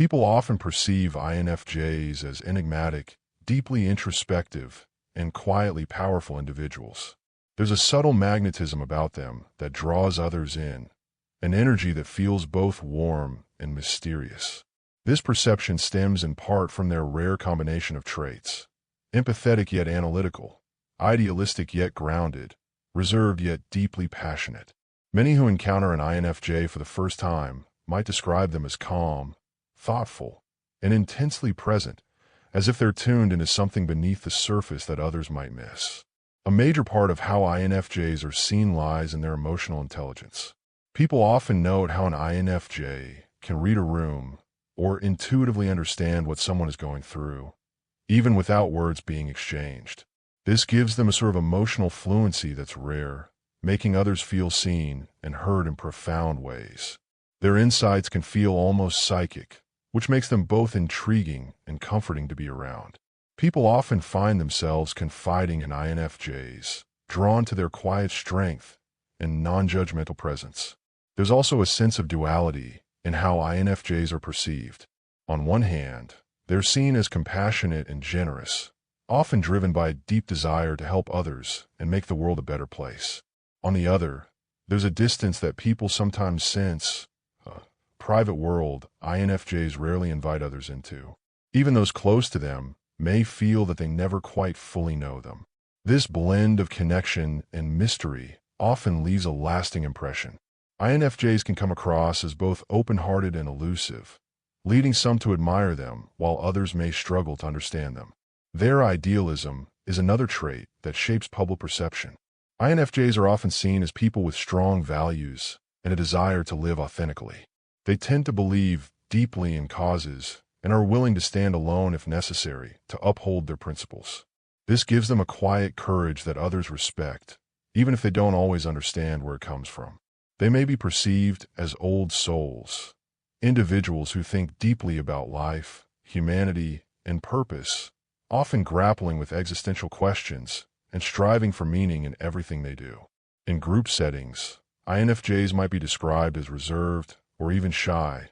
People often perceive INFJs as enigmatic, deeply introspective, and quietly powerful individuals. There's a subtle magnetism about them that draws others in, an energy that feels both warm and mysterious. This perception stems in part from their rare combination of traits: empathetic yet analytical, idealistic yet grounded, reserved yet deeply passionate. Many who encounter an INFJ for the first time might describe them as calm, thoughtful, and intensely present, as if they're tuned into something beneath the surface that others might miss. A major part of how INFJs are seen lies in their emotional intelligence. People often note how an INFJ can read a room or intuitively understand what someone is going through, even without words being exchanged. This gives them a sort of emotional fluency that's rare, making others feel seen and heard in profound ways. Their insights can feel almost psychic, which makes them both intriguing and comforting to be around. People often find themselves confiding in INFJs, drawn to their quiet strength and non-judgmental presence. There's also a sense of duality in how INFJs are perceived. On one hand, they're seen as compassionate and generous, often driven by a deep desire to help others and make the world a better place. On the other, there's a distance that people sometimes sense, a private world INFJs rarely invite others into. Even those close to them may feel that they never quite fully know them. This blend of connection and mystery often leaves a lasting impression. INFJs can come across as both open-hearted and elusive, leading some to admire them while others may struggle to understand them. Their idealism is another trait that shapes public perception. INFJs are often seen as people with strong values and a desire to live authentically. They tend to believe deeply in causes and are willing to stand alone if necessary to uphold their principles. This gives them a quiet courage that others respect, even if they don't always understand where it comes from. They may be perceived as old souls, individuals who think deeply about life, humanity, and purpose, often grappling with existential questions and striving for meaning in everything they do. In group settings, INFJs might be described as reserved or even shy,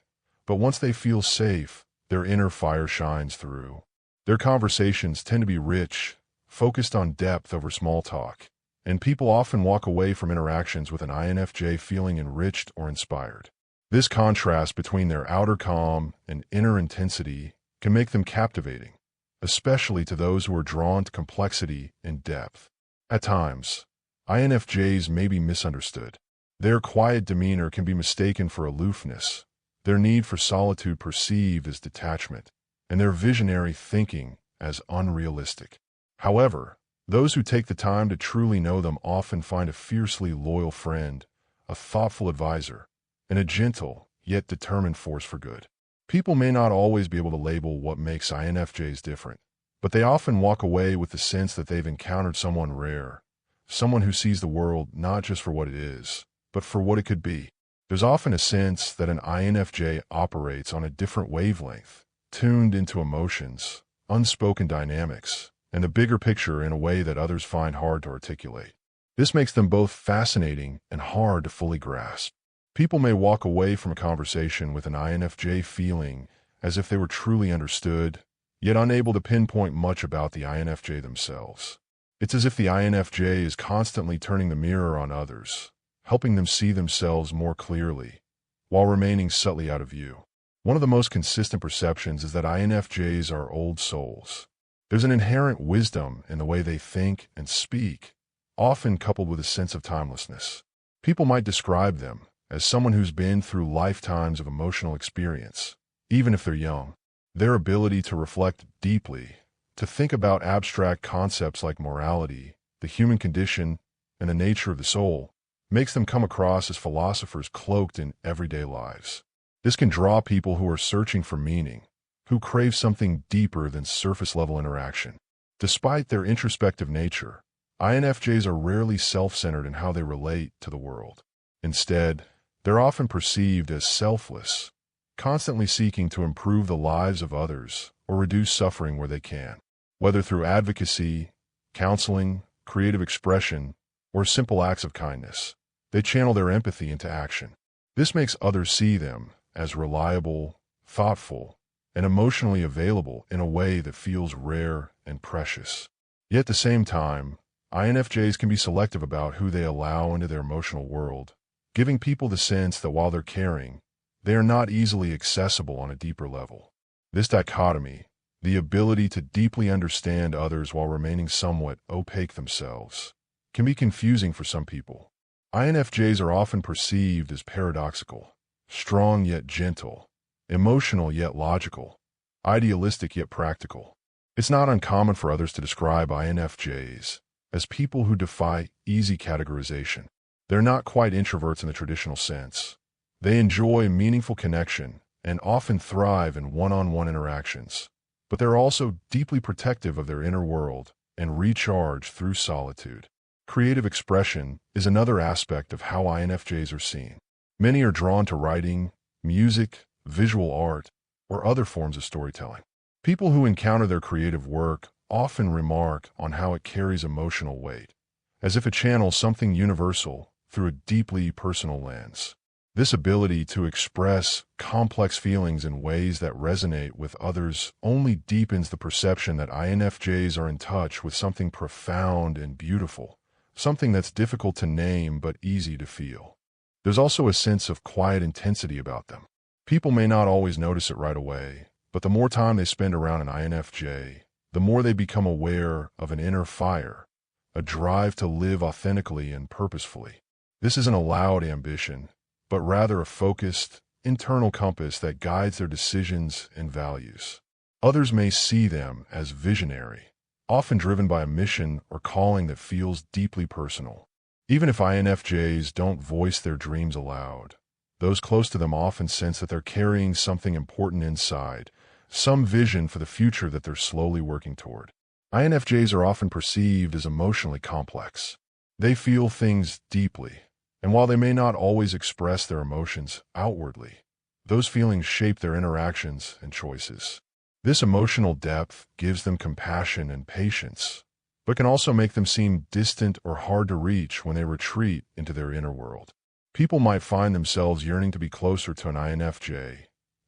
but once they feel safe, their inner fire shines through. Their conversations tend to be rich, focused on depth over small talk, and people often walk away from interactions with an INFJ feeling enriched or inspired. This contrast between their outer calm and inner intensity can make them captivating, especially to those who are drawn to complexity and depth. At times, INFJs may be misunderstood. Their quiet demeanor can be mistaken for aloofness, their need for solitude perceived as detachment, and their visionary thinking as unrealistic. However, those who take the time to truly know them often find a fiercely loyal friend, a thoughtful advisor, and a gentle, yet determined force for good. People may not always be able to label what makes INFJs different, but they often walk away with the sense that they've encountered someone rare, someone who sees the world not just for what it is, but for what it could be. There's often a sense that an INFJ operates on a different wavelength, tuned into emotions, unspoken dynamics, and the bigger picture in a way that others find hard to articulate. This makes them both fascinating and hard to fully grasp. People may walk away from a conversation with an INFJ feeling as if they were truly understood, yet unable to pinpoint much about the INFJ themselves. It's as if the INFJ is constantly turning the mirror on others, helping them see themselves more clearly, while remaining subtly out of view. One of the most consistent perceptions is that INFJs are old souls. There's an inherent wisdom in the way they think and speak, often coupled with a sense of timelessness. People might describe them as someone who's been through lifetimes of emotional experience, even if they're young. Their ability to reflect deeply, to think about abstract concepts like morality, the human condition, and the nature of the soul, makes them come across as philosophers cloaked in everyday lives. This can draw people who are searching for meaning, who crave something deeper than surface-level interaction. Despite their introspective nature, INFJs are rarely self-centered in how they relate to the world. Instead, they're often perceived as selfless, constantly seeking to improve the lives of others or reduce suffering where they can. Whether through advocacy, counseling, creative expression, or simple acts of kindness, they channel their empathy into action. This makes others see them as reliable, thoughtful, and emotionally available in a way that feels rare and precious. Yet at the same time, INFJs can be selective about who they allow into their emotional world, giving people the sense that while they're caring, they are not easily accessible on a deeper level. This dichotomy, the ability to deeply understand others while remaining somewhat opaque themselves, can be confusing for some people. INFJs are often perceived as paradoxical, strong yet gentle, emotional yet logical, idealistic yet practical. It's not uncommon for others to describe INFJs as people who defy easy categorization. They're not quite introverts in the traditional sense. They enjoy meaningful connection and often thrive in one-on-one interactions. But they're also deeply protective of their inner world and recharge through solitude. Creative expression is another aspect of how INFJs are seen. Many are drawn to writing, music, visual art, or other forms of storytelling. People who encounter their creative work often remark on how it carries emotional weight, as if it channels something universal through a deeply personal lens. This ability to express complex feelings in ways that resonate with others only deepens the perception that INFJs are in touch with something profound and beautiful, something that's difficult to name but easy to feel. There's also a sense of quiet intensity about them. People may not always notice it right away, but the more time they spend around an INFJ, the more they become aware of an inner fire, a drive to live authentically and purposefully. This isn't a loud ambition, but rather a focused, internal compass that guides their decisions and values. Others may see them as visionary, often driven by a mission or calling that feels deeply personal. Even if INFJs don't voice their dreams aloud, those close to them often sense that they're carrying something important inside, some vision for the future that they're slowly working toward. INFJs are often perceived as emotionally complex. They feel things deeply, and while they may not always express their emotions outwardly, those feelings shape their interactions and choices. This emotional depth gives them compassion and patience, but can also make them seem distant or hard to reach when they retreat into their inner world. People might find themselves yearning to be closer to an INFJ,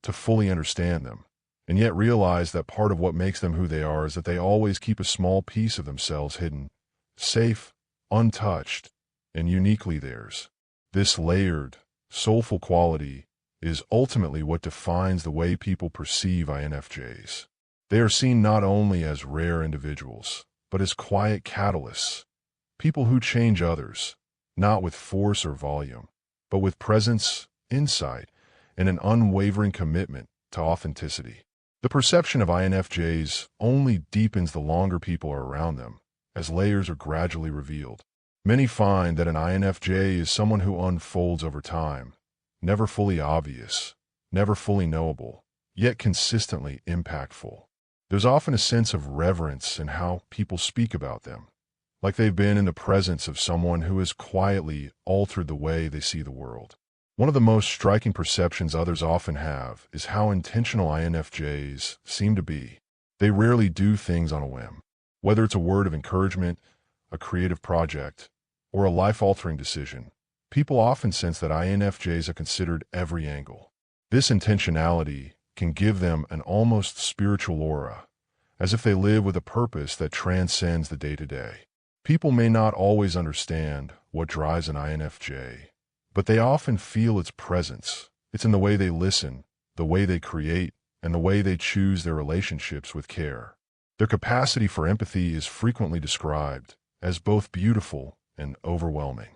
to fully understand them, and yet realize that part of what makes them who they are is that they always keep a small piece of themselves hidden, safe, untouched, and uniquely theirs. This layered, soulful quality is ultimately what defines the way people perceive INFJs. They are seen not only as rare individuals, but as quiet catalysts, people who change others, not with force or volume, but with presence, insight, and an unwavering commitment to authenticity. The perception of INFJs only deepens the longer people are around them, as layers are gradually revealed. Many find that an INFJ is someone who unfolds over time, never fully obvious, never fully knowable, yet consistently impactful. There's often a sense of reverence in how people speak about them, like they've been in the presence of someone who has quietly altered the way they see the world. One of the most striking perceptions others often have is how intentional INFJs seem to be. They rarely do things on a whim. Whether it's a word of encouragement, a creative project, or a life-altering decision, people often sense that INFJs have considered every angle. This intentionality can give them an almost spiritual aura, as if they live with a purpose that transcends the day-to-day. People may not always understand what drives an INFJ, but they often feel its presence. It's in the way they listen, the way they create, and the way they choose their relationships with care. Their capacity for empathy is frequently described as both beautiful and overwhelming.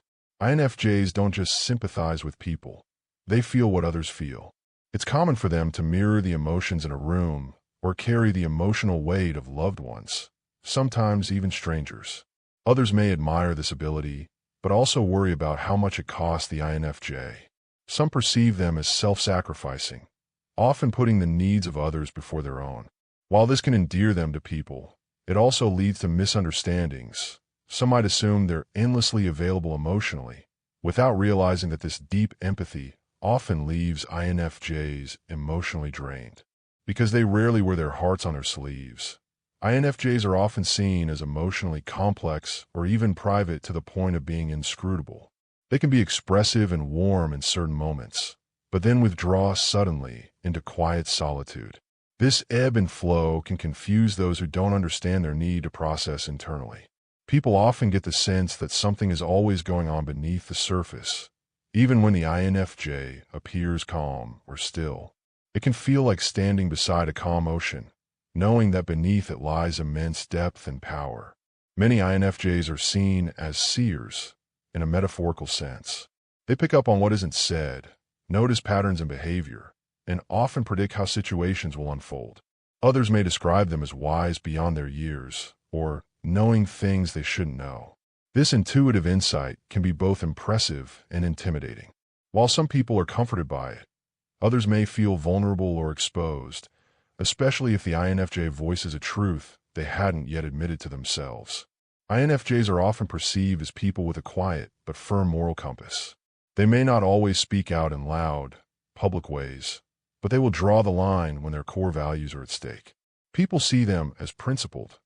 INFJs don't just sympathize with people, they feel what others feel. It's common for them to mirror the emotions in a room or carry the emotional weight of loved ones, sometimes even strangers. Others may admire this ability, but also worry about how much it costs the INFJ. Some perceive them as self-sacrificing, often putting the needs of others before their own. While this can endear them to people, it also leads to misunderstandings. Some might assume they're endlessly available emotionally, without realizing that this deep empathy often leaves INFJs emotionally drained. Because they rarely wear their hearts on their sleeves, INFJs are often seen as emotionally complex or even private to the point of being inscrutable. They can be expressive and warm in certain moments, but then withdraw suddenly into quiet solitude. This ebb and flow can confuse those who don't understand their need to process internally. People often get the sense that something is always going on beneath the surface, even when the INFJ appears calm or still. It can feel like standing beside a calm ocean, knowing that beneath it lies immense depth and power. Many INFJs are seen as seers in a metaphorical sense. They pick up on what isn't said, notice patterns in behavior, and often predict how situations will unfold. Others may describe them as wise beyond their years, or knowing things they shouldn't know. This intuitive insight can be both impressive and intimidating. While some people are comforted by it, others may feel vulnerable or exposed, especially if the INFJ voices a truth they hadn't yet admitted to themselves. INFJs are often perceived as people with a quiet but firm moral compass. They may not always speak out in loud, public ways, but they will draw the line when their core values are at stake. People see them as principled,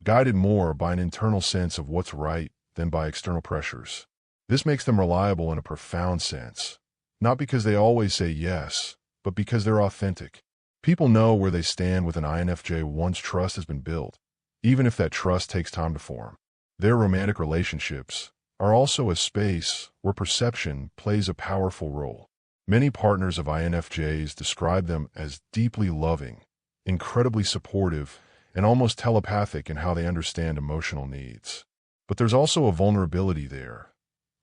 guided more by an internal sense of what's right than by external pressures. This makes them reliable in a profound sense, not because they always say yes, but because they're authentic. People know where they stand with an INFJ once trust has been built, even if that trust takes time to form. Their romantic relationships are also a space where perception plays a powerful role. Many partners of INFJs describe them as deeply loving, incredibly supportive, and almost telepathic in how they understand emotional needs. But there's also a vulnerability there.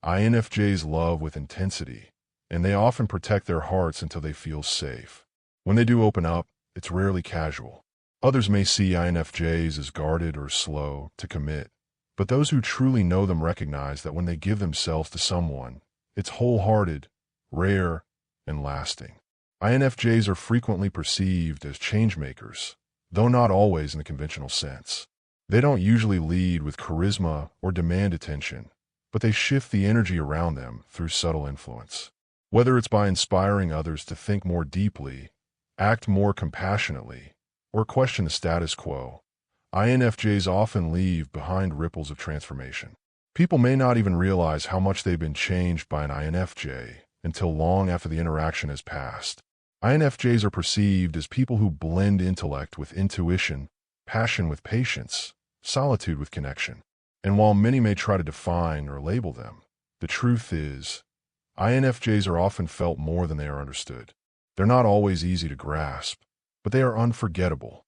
INFJs love with intensity, and they often protect their hearts until they feel safe. When they do open up, it's rarely casual. Others may see INFJs as guarded or slow to commit, but those who truly know them recognize that when they give themselves to someone, it's wholehearted, rare, and lasting. INFJs are frequently perceived as changemakers, though not always in the conventional sense. They don't usually lead with charisma or demand attention, but they shift the energy around them through subtle influence. Whether it's by inspiring others to think more deeply, act more compassionately, or question the status quo, INFJs often leave behind ripples of transformation. People may not even realize how much they've been changed by an INFJ until long after the interaction has passed. INFJs are perceived as people who blend intellect with intuition, passion with patience, solitude with connection. And while many may try to define or label them, the truth is, INFJs are often felt more than they are understood. They're not always easy to grasp, but they are unforgettable.